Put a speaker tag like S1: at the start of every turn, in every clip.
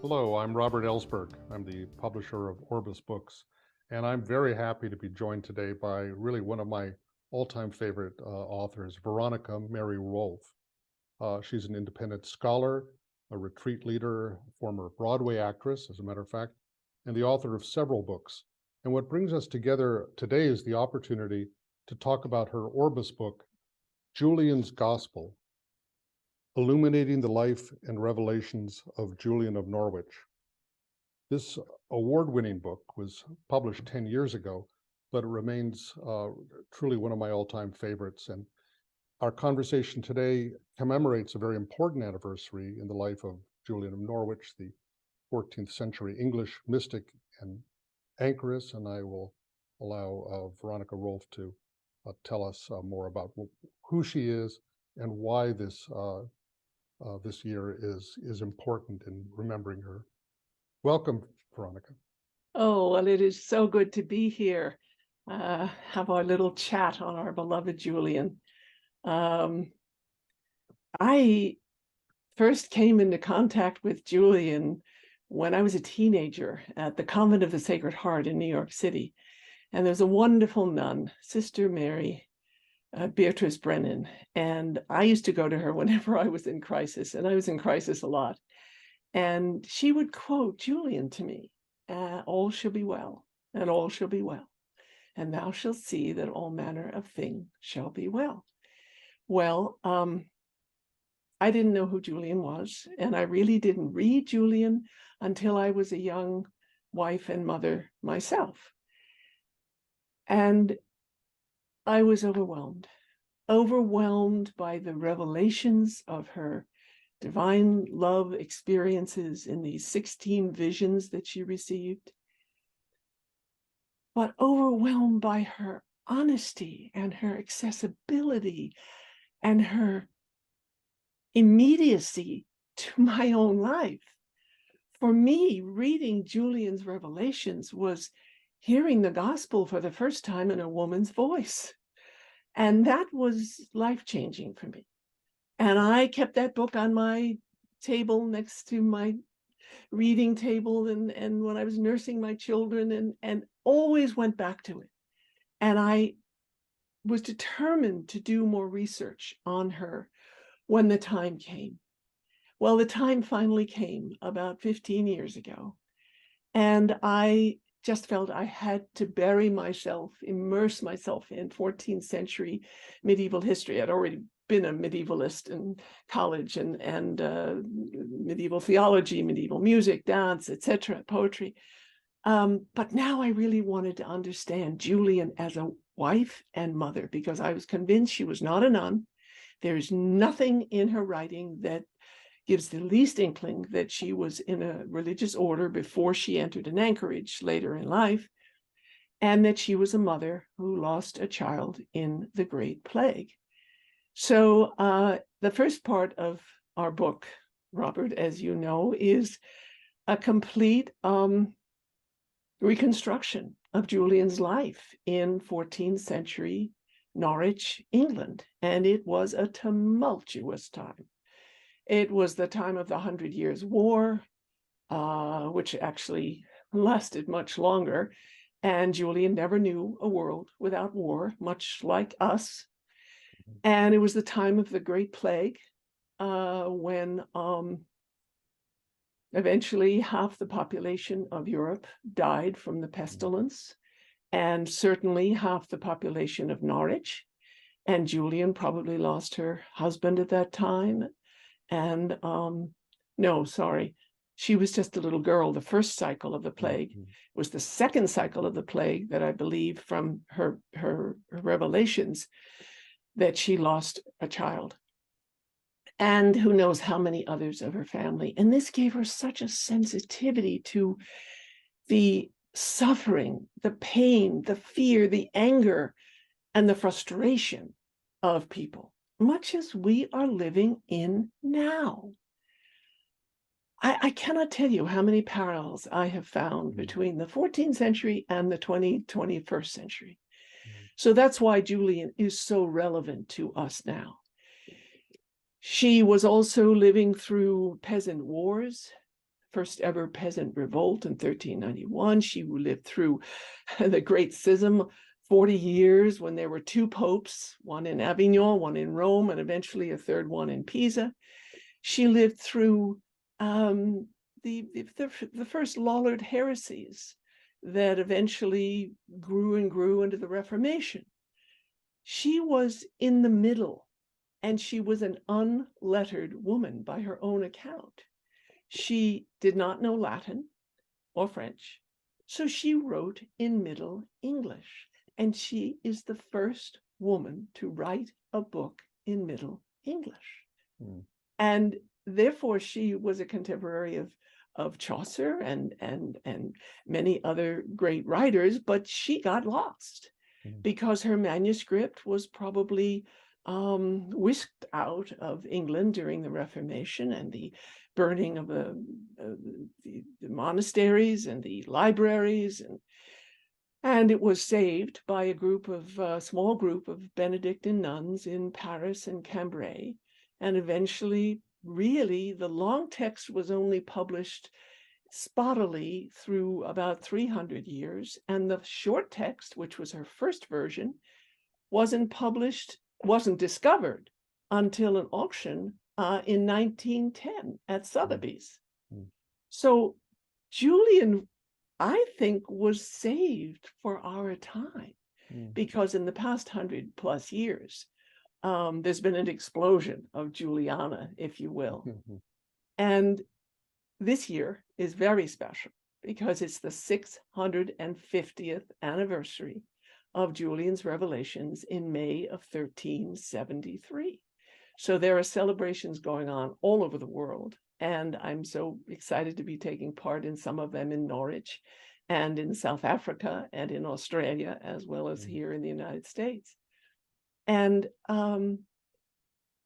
S1: Hello, I'm Robert Ellsberg. I'm the publisher of Orbis Books, and I'm very happy to be joined today by really one of my all-time favorite authors, Veronica Mary Rolf. She's an independent scholar, a retreat leader, former Broadway actress, as a matter of fact, and the author of several books. And what brings us together today is the opportunity to talk about her Orbis book, Julian's Gospel, Illuminating the Life and Revelations of Julian of Norwich. This award-winning book was published 10 years ago, but it remains truly one of my all-time favorites. And our conversation today commemorates a very important anniversary in the life of Julian of Norwich, the 14th century English mystic and anchoress. And I will allow Veronica Rolf to tell us more about who she is and why this year is important in remembering her. Welcome, Veronica.
S2: Oh, well, it is so good to be here. Have our little chat on our beloved Julian. I first came into contact with Julian when I was a teenager at the Convent of the Sacred Heart in New York City. And there's a wonderful nun, Sister Mary, Beatrice Brennan. And I used to go to her whenever I was in crisis, and I was in crisis a lot. And she would quote Julian to me, all shall be well, and all shall be well. And thou shalt see that all manner of thing shall be well. Well, I didn't know who Julian was, and I really didn't read Julian until I was a young wife and mother myself. And I was overwhelmed by the revelations of her divine love experiences in these 16 visions that she received, but overwhelmed by her honesty and her accessibility and her immediacy to my own life. For me, reading Julian's revelations was hearing the gospel for the first time in a woman's voice. And that was life-changing for me. And I kept that book on my table next to my reading table and when I was nursing my children and always went back to it. And I was determined to do more research on her when the time came. Well, the time finally came about 15 years ago. And I just felt I had to bury myself, immerse myself in 14th century medieval history. I'd already been a medievalist in college and medieval theology, medieval music, dance, etc., poetry. But now I really wanted to understand Julian as a wife and mother, because I was convinced she was not a nun. There is nothing in her writing that gives the least inkling that she was in a religious order before she entered an anchorage later in life, and that she was a mother who lost a child in the Great Plague. So the first part of our book, Robert, as you know, is a complete reconstruction of Julian's life in 14th century Norwich, England. And it was a tumultuous time. It was the time of the 100 Years' War, which actually lasted much longer. And Julian never knew a world without war, much like us. And it was the time of the Great Plague, when eventually half the population of Europe died from the pestilence, and certainly half the population of Norwich. And Julian probably lost her husband at that time. And no, sorry, she was just a little girl. The first cycle of the plague was the second cycle of the plague that I believe from her revelations that she lost a child. And who knows how many others of her family. And this gave her such a sensitivity to the suffering, the pain, the fear, the anger, and the frustration of people, much as we are living in now. I cannot tell you how many parallels I have found between the 14th century and the 21st century. So that's why Julian is so relevant to us now. She was also living through peasant wars, first ever peasant revolt in 1391. She lived through the Great Schism, 40 years when there were two popes, one in Avignon, one in Rome, and eventually a third one in Pisa. She lived through the first Lollard heresies that eventually grew and grew into the Reformation. She was in the middle, and she was an unlettered woman by her own account. She did not know Latin or French, so she wrote in Middle English, and she is the first woman to write a book in Middle English. Mm. And therefore, she was a contemporary of Chaucer and many other great writers, but she got lost because her manuscript was probably whisked out of England during the Reformation and the burning of the monasteries and the libraries, and it was saved by a small group of Benedictine nuns in Paris and Cambrai, and eventually, really, the long text was only published spottily through about 300 years, and the short text, which was her first version, wasn't discovered until an auction in 1910 at Sotheby's. Mm. So Julian, I think, was saved for our time, because in the past 100+ years, there's been an explosion of Juliana, if you will. Mm-hmm. And this year is very special because it's the 650th anniversary of Julian's revelations in May of 1373. So there are celebrations going on all over the world, and I'm so excited to be taking part in some of them in Norwich and in South Africa and in Australia, as well as here in the United States. And the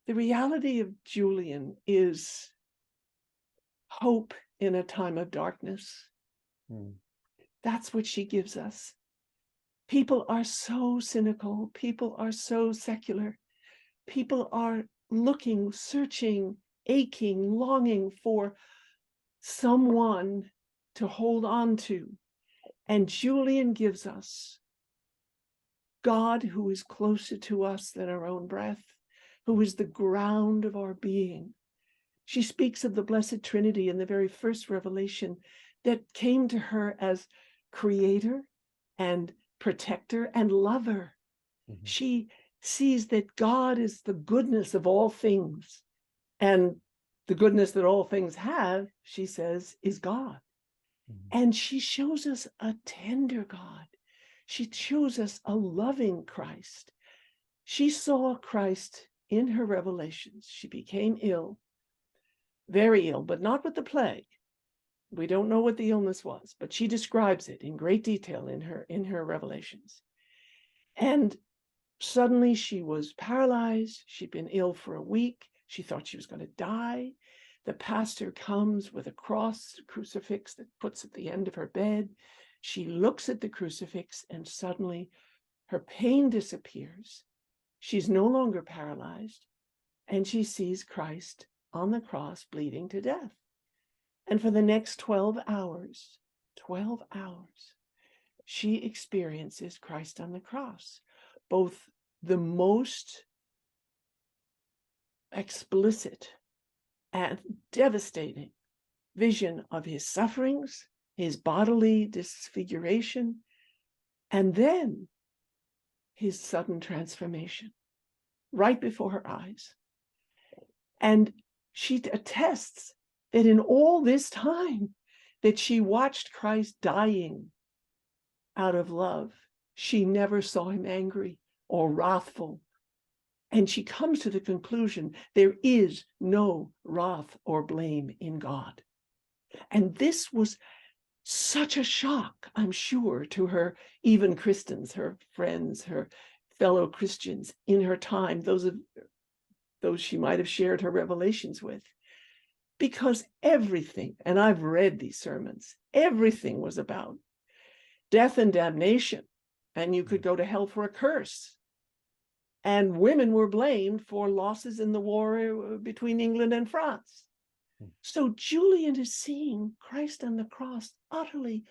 S2: reality of Julian is hope in a time of darkness. That's what she gives us. People are so cynical. People are so secular. People are looking, searching, aching, longing for someone to hold on to. And Julian gives us God, who is closer to us than our own breath, who is the ground of our being. She speaks of the Blessed Trinity in the very first revelation that came to her as creator and protector and lover. Mm-hmm. She sees that God is the goodness of all things, and the goodness that all things have, she says, is God. Mm-hmm. And she shows us a tender God. She shows us a loving Christ. She saw Christ in her revelations. She became ill, very ill, but not with the plague. We don't know what the illness was, but she describes it in great detail in her revelations. And suddenly she was paralyzed. She'd been ill for a week. She thought she was going to die. The pastor comes with a cross, a crucifix that puts at the end of her bed. She looks at the crucifix, and suddenly her pain disappears. She's no longer paralyzed, and she sees Christ on the cross bleeding to death. And for the next 12 hours, she experiences Christ on the cross, both the most explicit and devastating vision of his sufferings, his bodily disfiguration, and then his sudden transformation right before her eyes. And she attests that in all this time that she watched Christ dying out of love, she never saw him angry or wrathful. And she comes to the conclusion there is no wrath or blame in God. And this was such a shock, I'm sure, to her, even Christians, her friends, her fellow Christians in her time, those she might have shared her revelations with. Because everything, and I've read these sermons, everything was about death and damnation, and you could go to hell for a curse. And women were blamed for losses in the war between England and France. So Julian is seeing Christ on the cross utterly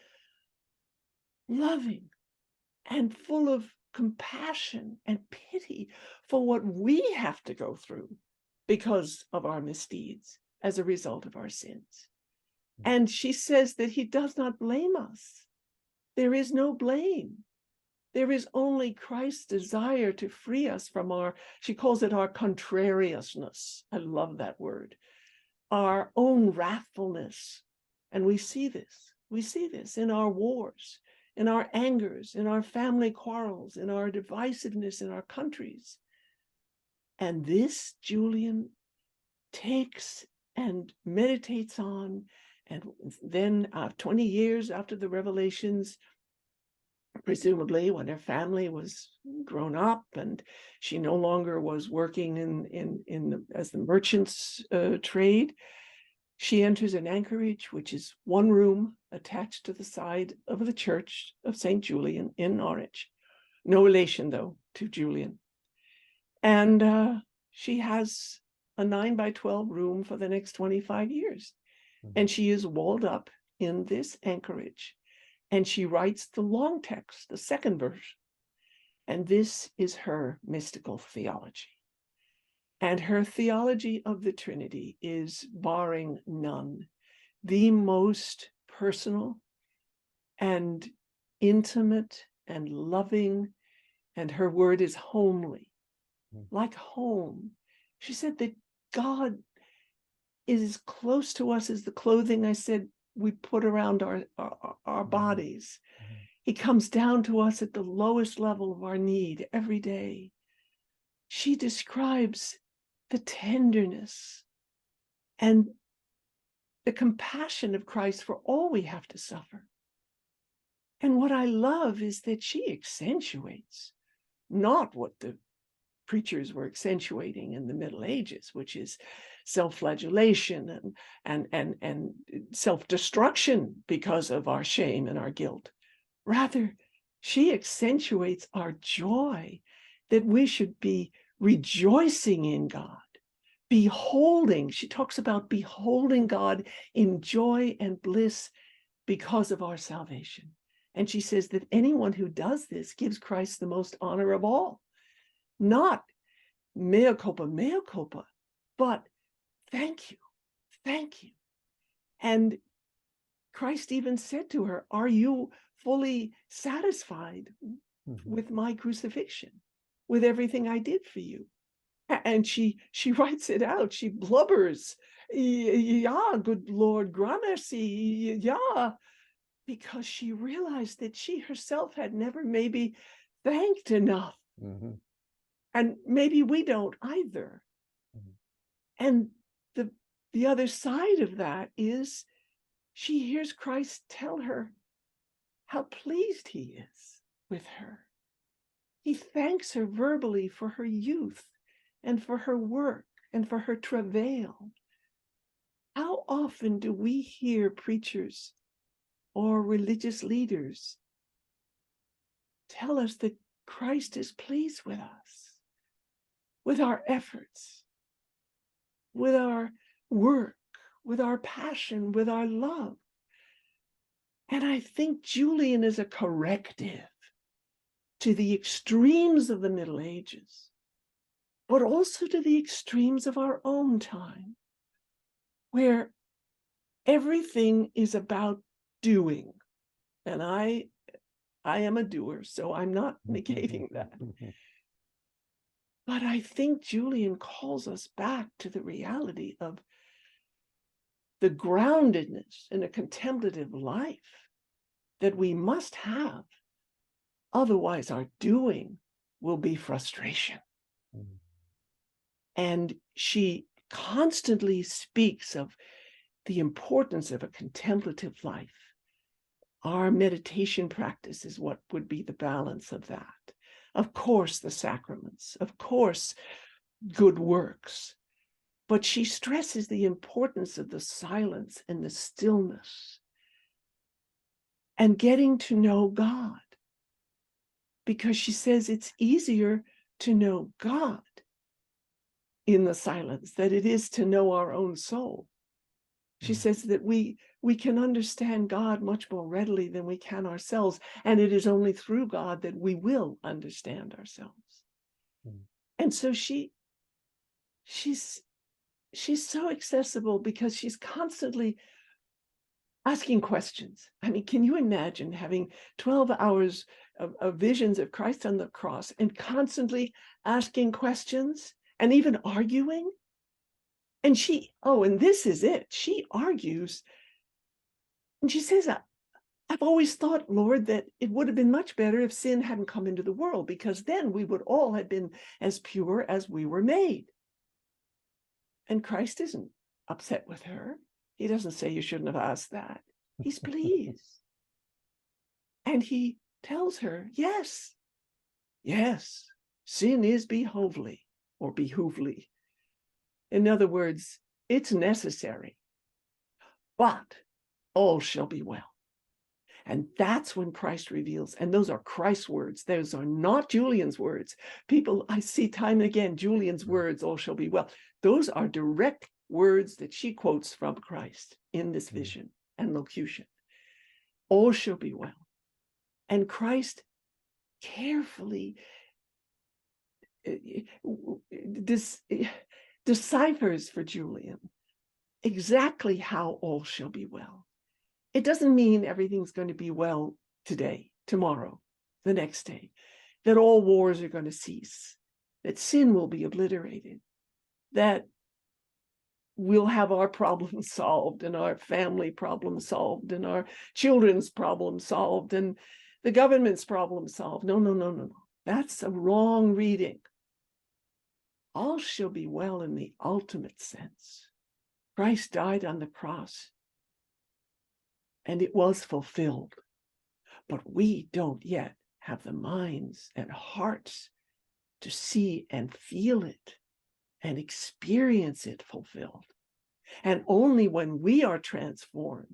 S2: loving and full of compassion and pity for what we have to go through because of our misdeeds as a result of our sins. And she says that he does not blame us. There is no blame. There is only Christ's desire to free us from our, she calls it our contrariousness. I love that word. Our own wrathfulness. And we see this. We see this in our wars, in our angers, in our family quarrels, in our divisiveness in our countries. And this Julian takes and meditates on. And then 20 years after the revelations, presumably when her family was grown up and she no longer was working as the merchant's trade, she enters an anchorage, which is one room attached to the side of the church of St. Julian in Norwich. No relation, though, to Julian. And she has a 9 by 12 room for the next 25 years. And she is walled up in this anchorage. And she writes the long text, the second verse. And this is her mystical theology. And her theology of the Trinity is, barring none, the most personal and intimate and loving. And her word is homely, like home. She said that God is as close to us as the clothing, I said, we put around our bodies. He comes down to us at the lowest level of our need every day. She describes the tenderness and the compassion of Christ for all we have to suffer. And what I love is that she accentuates not what the preachers were accentuating in the Middle Ages, which is self-flagellation and self-destruction because of our shame and our guilt. Rather, she accentuates our joy that we should be rejoicing in God, beholding. She talks about beholding God in joy and bliss because of our salvation. And she says that anyone who does this gives Christ the most honor of all. Not mea culpa, but thank you, thank you. And Christ even said to her, are you fully satisfied with my crucifixion, with everything I did for you? And she writes it out. She blubbers, yeah, good Lord, gramercy, yeah, because she realized that she herself had never maybe thanked enough. And maybe we don't either. And the other side of that is she hears Christ tell her how pleased he is with her. He thanks her verbally for her youth and for her work and for her travail. How often do we hear preachers or religious leaders tell us that Christ is pleased with us, with our efforts, with our work, with our passion, with our love? And I think Julian is a corrective to the extremes of the Middle Ages, but also to the extremes of our own time, where everything is about doing. And I am a doer, so I'm not negating that. But I think Julian calls us back to the reality of the groundedness in a contemplative life that we must have. Otherwise, our doing will be frustration. And she constantly speaks of the importance of a contemplative life. Our meditation practice is what would be the balance of that. Of course, the sacraments, of course, good works. But she stresses the importance of the silence and the stillness and getting to know God. Because she says it's easier to know God in the silence than it is to know our own soul. She says that we can understand God much more readily than we can ourselves, and it is only through God that we will understand ourselves. And so she's so accessible because she's constantly asking questions. I mean, can you imagine having 12 hours of visions of Christ on the cross and constantly asking questions and even arguing? And and this is it. She argues. And she says, I've always thought, Lord, that it would have been much better if sin hadn't come into the world, because then we would all have been as pure as we were made. And Christ isn't upset with her. He doesn't say you shouldn't have asked that. He's pleased. And he tells her, yes, sin is behovely or behoovely. In other words, it's necessary, but all shall be well. And that's when Christ reveals, and those are Christ's words. Those are not Julian's words. People, I see time and again, Julian's words, all shall be well. Those are direct words that she quotes from Christ in this vision and locution. All shall be well. And Christ carefully deciphers for Julian exactly how all shall be well. It doesn't mean everything's going to be well today, tomorrow, the next day, that all wars are going to cease, that sin will be obliterated, that we'll have our problems solved and our family problems solved and our children's problems solved and the government's problems solved. No. That's a wrong reading. All shall be well in the ultimate sense. Christ died on the cross, and it was fulfilled. But we don't yet have the minds and hearts to see and feel it and experience it fulfilled. And only when we are transformed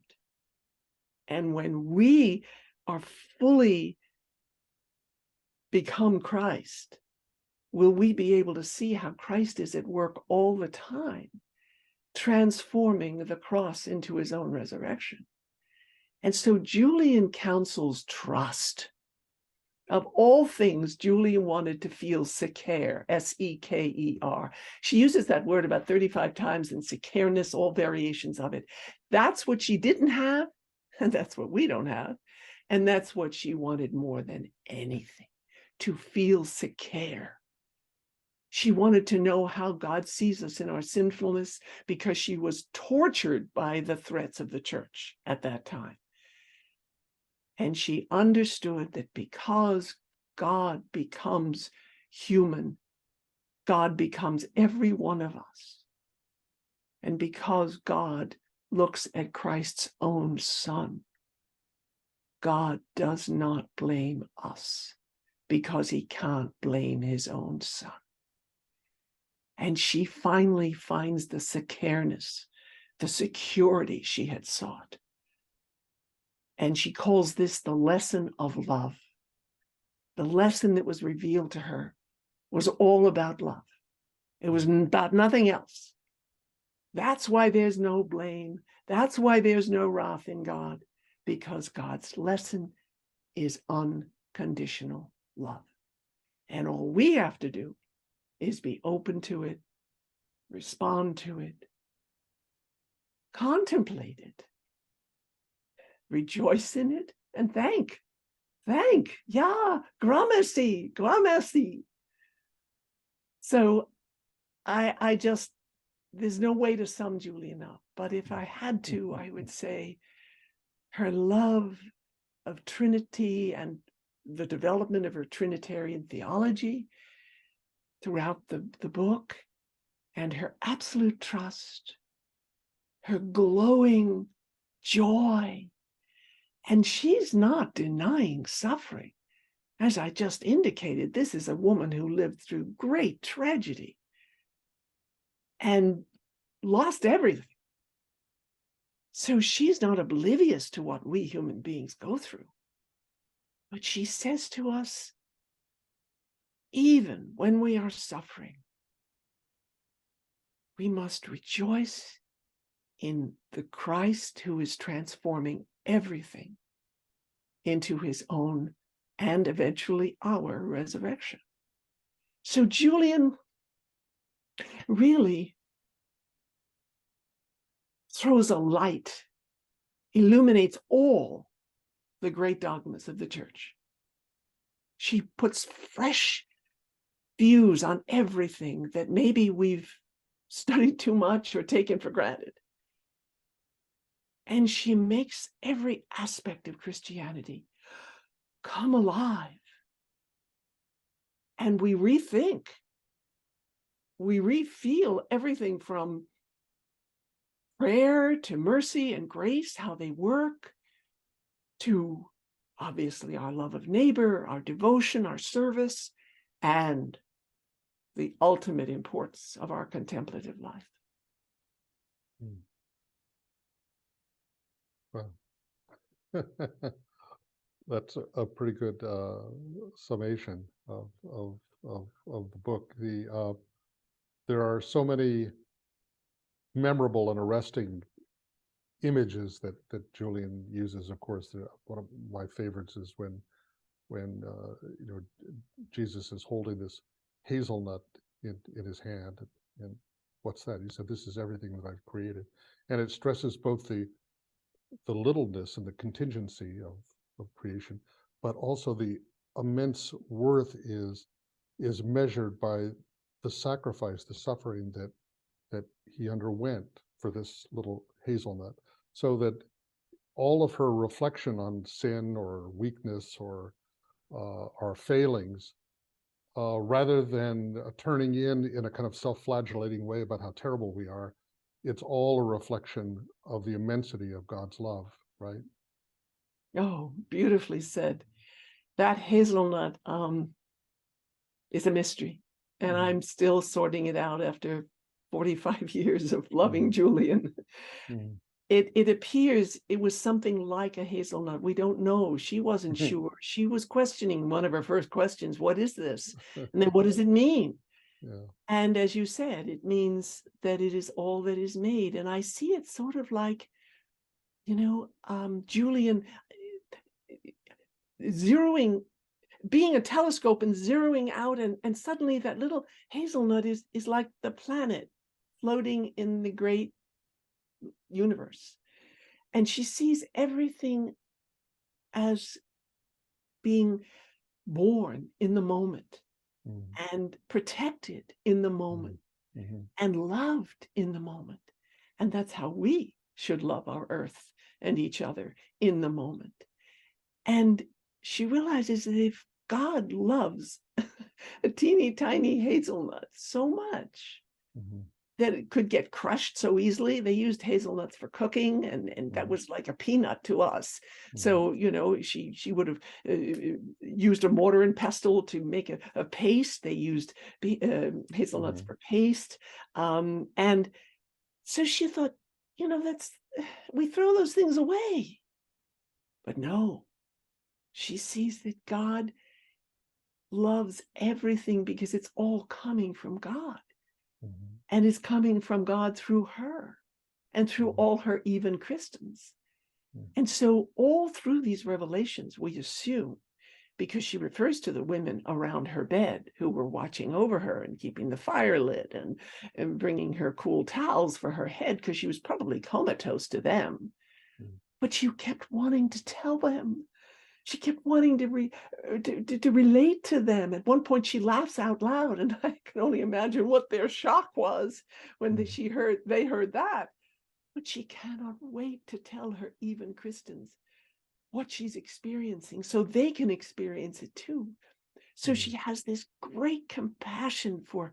S2: and when we are fully become Christ, will we be able to see how Christ is at work all the time, transforming the cross into his own resurrection. And so Julian counsels trust. Of all things, Julian wanted to feel seker, S-E-K-E-R. She uses that word about 35 times in sekerness, all variations of it. That's what she didn't have, and that's what we don't have. And that's what she wanted more than anything, to feel seker. She wanted to know how God sees us in our sinfulness because she was tortured by the threats of the church at that time. And she understood that because God becomes human, God becomes every one of us. And because God looks at Christ's own Son, God does not blame us because he can't blame his own Son. And she finally finds the secerness, the security she had sought. And she calls this the lesson of love. The lesson that was revealed to her was all about love. It was about nothing else. That's why there's no blame. That's why there's no wrath in God, because God's lesson is unconditional love. And all we have to do is be open to it, respond to it, contemplate it, rejoice in it, and thank. Yeah, gramercy. So I just, there's no way to sum Julian up, but if I had to, I would say her love of Trinity and the development of her Trinitarian theology throughout the book, and her absolute trust, her glowing joy. And she's not denying suffering. As I just indicated, this is a woman who lived through great tragedy and lost everything. So she's not oblivious to what we human beings go through. But she says to us, even when we are suffering, we must rejoice in the Christ who is transforming everything into his own and eventually our resurrection. So Julian really throws a light, illuminates all the great dogmas of the church. She puts fresh views on everything that maybe we've studied too much or taken for granted. And she makes every aspect of Christianity come alive. And we rethink, we refeel everything from prayer to mercy and grace, how they work, to obviously our love of neighbor, our devotion, our service, and the ultimate importance of our contemplative life.
S1: Well, that's a pretty good summation of the book. There are so many memorable and arresting images that Julian uses. Of course, one of my favorites is when Jesus is holding this hazelnut in his hand, and what's that? He said, "This is everything that I've created," and it stresses both the littleness and the contingency of creation, but also the immense worth is measured by the sacrifice, the suffering that he underwent for this little hazelnut, so that all of her reflection on sin or weakness or our failings, rather than turning in a kind of self-flagellating way about how terrible we are, it's all a reflection of the immensity of God's love, right?
S2: Oh, beautifully said. That hazelnut is a mystery, and I'm still sorting it out after 45 years of loving Julian. It appears it was something like a hazelnut. We don't know. She wasn't sure. She was questioning. One of her first questions, what is this? And then what does it mean?
S1: Yeah.
S2: And as you said, it means that it is all that is made. And I see it sort of like, Julian being a telescope and zeroing out, and suddenly that little hazelnut is like the planet floating in the great universe. And she sees everything as being born in the moment and protected in the moment and loved in the moment. And that's how we should love our earth and each other, in the moment. And she realizes that if God loves a teeny tiny hazelnut so much that it could get crushed so easily. They used hazelnuts for cooking, and that was like a peanut to us. So, she would have used a mortar and pestle to make a paste. They used hazelnuts for paste. And so she thought, we throw those things away. But no, she sees that God loves everything because it's all coming from God. And is coming from God through her and through all her even Christians. And so all through these revelations, we assume, because she refers to the women around her bed who were watching over her and keeping the fire lit and bringing her cool towels for her head, because she was probably comatose to them. But she kept wanting to tell them. She kept wanting to relate to them. At one point, she laughs out loud, and I can only imagine what their shock was when they heard that. But she cannot wait to tell her even Christians what she's experiencing, so they can experience it too. So she has this great compassion for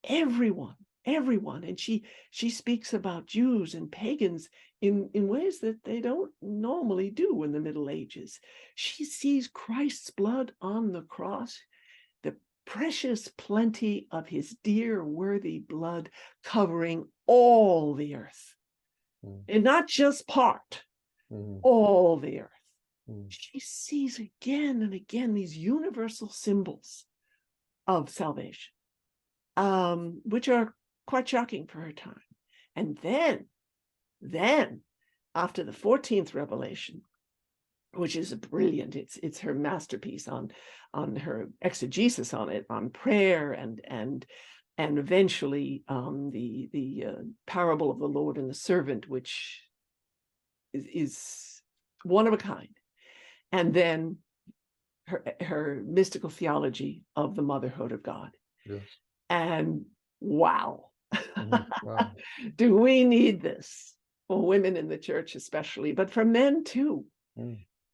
S2: everyone, and she speaks about Jews and pagans in ways that they don't normally do in the Middle Ages. She sees Christ's blood on the cross, the precious plenty of his dear worthy blood covering all the earth, and not just part, all the earth. She sees again and again these universal symbols of salvation, which are quite shocking for her time. And then Then, after the 14th revelation, which is brilliant, it's her masterpiece on her exegesis on it, on prayer and eventually the parable of the Lord and the servant, which is one of a kind, and then her mystical theology of the motherhood of God.
S1: Yes.
S2: And wow,
S1: Wow.
S2: do we need this for women in the church especially, but for men too,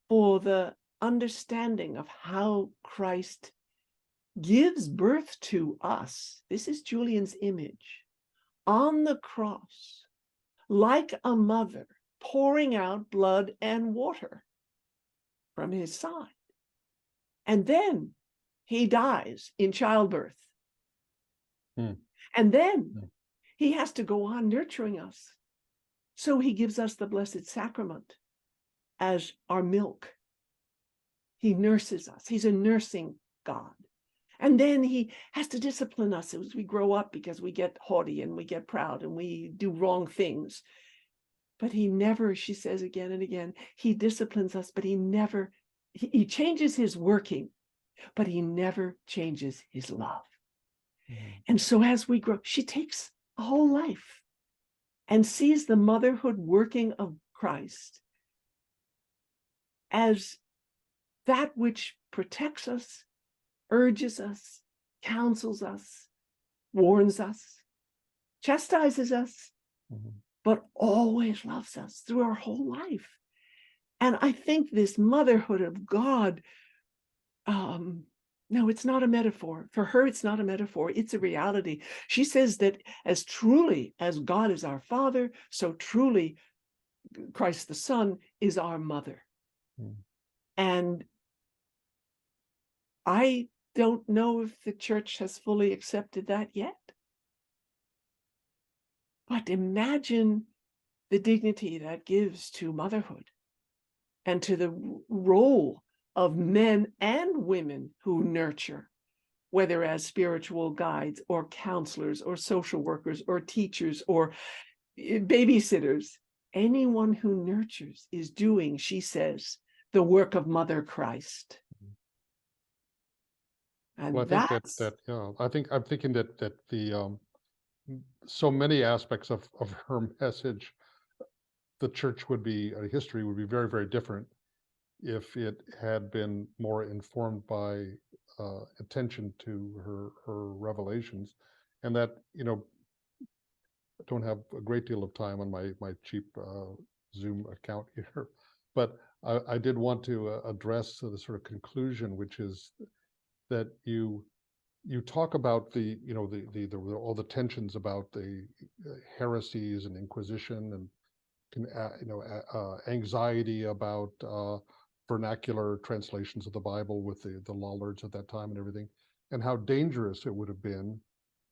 S2: for the understanding of how Christ gives birth to us. This is Julian's image on the cross, like a mother pouring out blood and water from his side. And then he dies in childbirth. And then he has to go on nurturing us. So he gives us the Blessed Sacrament as our milk. He nurses us. He's a nursing God. And then he has to discipline us as we grow up, because we get haughty and we get proud and we do wrong things. But he never, she says again and again, he disciplines us, but he changes his working, but he never changes his love. And so as we grow, she takes a whole life and sees the motherhood working of Christ as that which protects us, urges us, counsels us, warns us, chastises us, but always loves us through our whole life. And I think this motherhood of God, no, it's not a metaphor. For her, it's not a metaphor. It's a reality. She says that as truly as God is our Father, so truly Christ the Son is our mother. And I don't know if the church has fully accepted that yet. But imagine the dignity that gives to motherhood and to the role of men and women who nurture, whether as spiritual guides or counselors or social workers or teachers or babysitters. Anyone who nurtures is doing, she says, the work of Mother Christ. And
S1: well, I think I'm thinking that the so many aspects of her message, the church would be, history would be very, very different if it had been more informed by attention to her revelations. And that, I don't have a great deal of time on my cheap Zoom account here, but I did want to address the sort of conclusion, which is that you talk about the all the tensions about the heresies and Inquisition and anxiety about vernacular translations of the Bible with the lollards at that time and everything, and how dangerous it would have been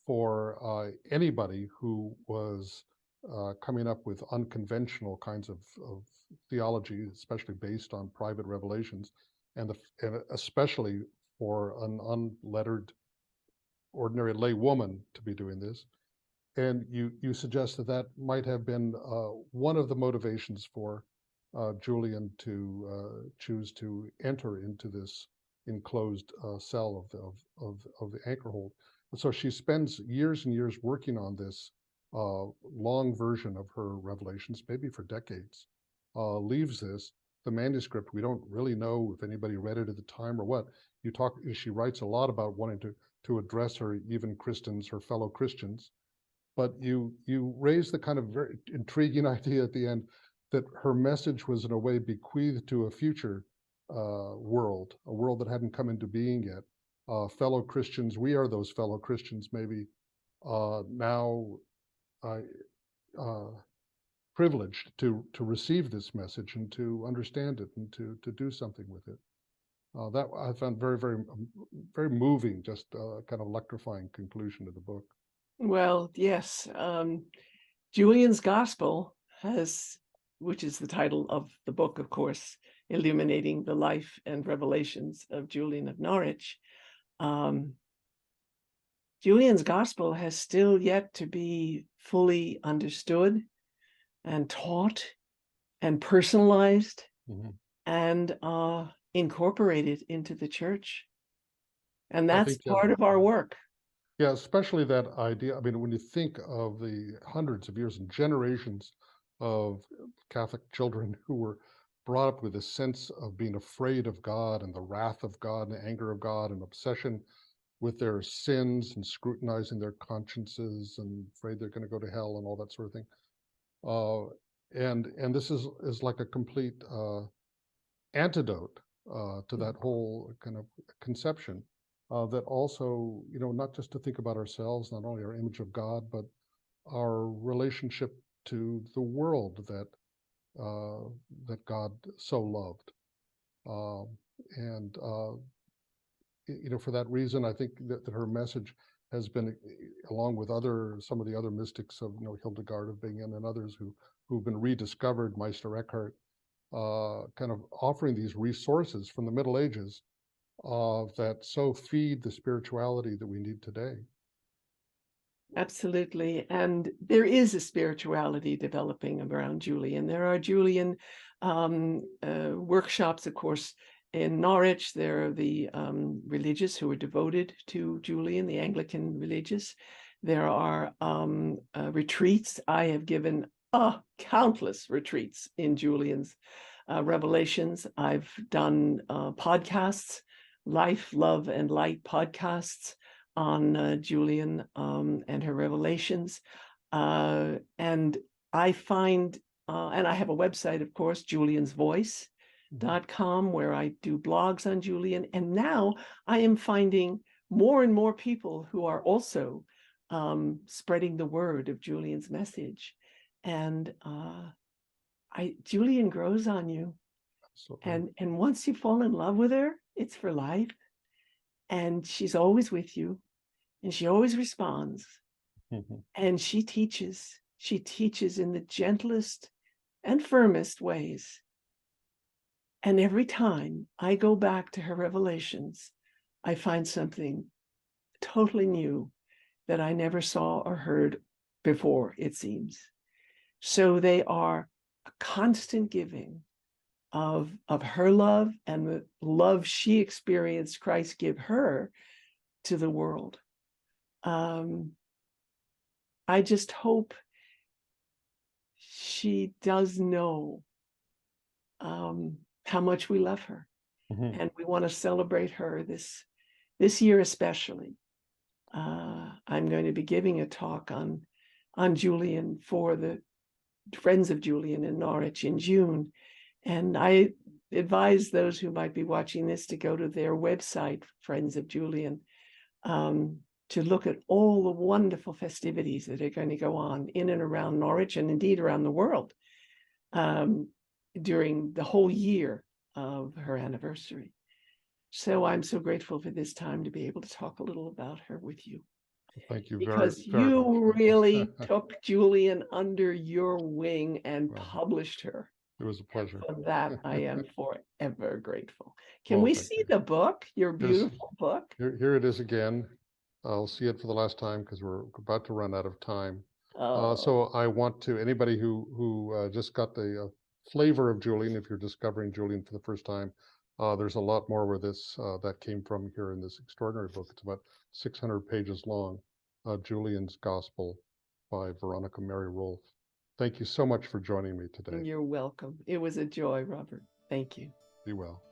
S1: for anybody who was coming up with unconventional kinds of theology, especially based on private revelations, and especially for an unlettered, ordinary lay woman to be doing this. And you suggest that might have been one of the motivations for Julian to choose to enter into this enclosed cell of the anchor hold. And so she spends years and years working on this long version of her revelations, maybe for decades. Leaves the manuscript. We don't really know if anybody read it at the time or what. She writes a lot about wanting to address her fellow Christians. But you raise the kind of very intriguing idea at the end that her message was in a way bequeathed to a future world, a world that hadn't come into being yet. Fellow Christians, we are those fellow Christians, maybe now privileged to receive this message and to understand it and to do something with it. That I found very, very, very moving, just kind of electrifying conclusion to the book.
S2: Well, yes. Julian's Gospel which is the title of the book, of course, illuminating the life and revelations of Julian of Norwich. Julian's Gospel has still yet to be fully understood, and taught and personalized
S1: Mhm.
S2: and incorporated into the church. And
S1: I
S2: that's
S1: think, yeah.
S2: part of our work.
S1: Yeah, especially that idea. I mean, when you think of the hundreds of years and generations of Catholic children who were brought up with a sense of being afraid of God and the wrath of God and the anger of God and obsession with their sins and scrutinizing their consciences and afraid they're going to go to hell and all that sort of thing. Uh, and this is like a complete antidote to that whole kind of conception. That also, not just to think about ourselves, not only our image of God, but our relationship to the world that God so loved. Um, and for that reason, I think that her message has been, along with some of the other mystics of, Hildegard of Bingen and others who've been rediscovered, Meister Eckhart, kind of offering these resources from the Middle Ages that so feed the spirituality that we need today.
S2: Absolutely. And there is a spirituality developing around Julian. There are Julian workshops, of course, in Norwich. There are the religious who are devoted to Julian, the Anglican religious. There are retreats. I have given countless retreats in Julian's revelations. I've done podcasts, Life, Love, and Light podcasts on Julian and her revelations. And I find, and I have a website, of course, juliansvoice.com, where I do blogs on Julian. And now I am finding more and more people who are also spreading the word of Julian's message. And Julian grows on you.
S1: Absolutely.
S2: And once you fall in love with her, it's for life. And she's always with you. And she always responds.
S1: Mhm.
S2: And she teaches in the gentlest and firmest ways. And every time I go back to her revelations, I find something totally new that I never saw or heard before, it seems. So they are a constant giving of her love and the love she experienced Christ give her to the world. I just hope she does know how much we love her,
S1: Mhm.
S2: and we want to celebrate her this year especially. I'm going to be giving a talk on Julian for the Friends of Julian in Norwich in June, and I advise those who might be watching this to go to their website, Friends of Julian, to look at all the wonderful festivities that are going to go on in and around Norwich and indeed around the world during the whole year of her anniversary. So I'm so grateful for this time to be able to talk a little about her with you.
S1: Thank you very,
S2: Because
S1: very much.
S2: you really took Julian under your wing and
S1: Well,
S2: published her.
S1: it was a pleasure.
S2: For that, I am forever grateful. Can
S1: Well,
S2: we
S1: thank
S2: see
S1: you.
S2: the book, your beautiful book?
S1: Here it is again. I'll see it for the last time because we're about to run out of time.
S2: Oh,
S1: So I want to, anybody who just got the flavor of Julian, if you're discovering Julian for the first time, there's a lot more where that came from here in this extraordinary book. It's about 600 pages long, Julian's Gospel by Veronica Mary Rolf. Thank you so much for joining me today.
S2: you're welcome. It was a joy, Robert. Thank you.
S1: Be well.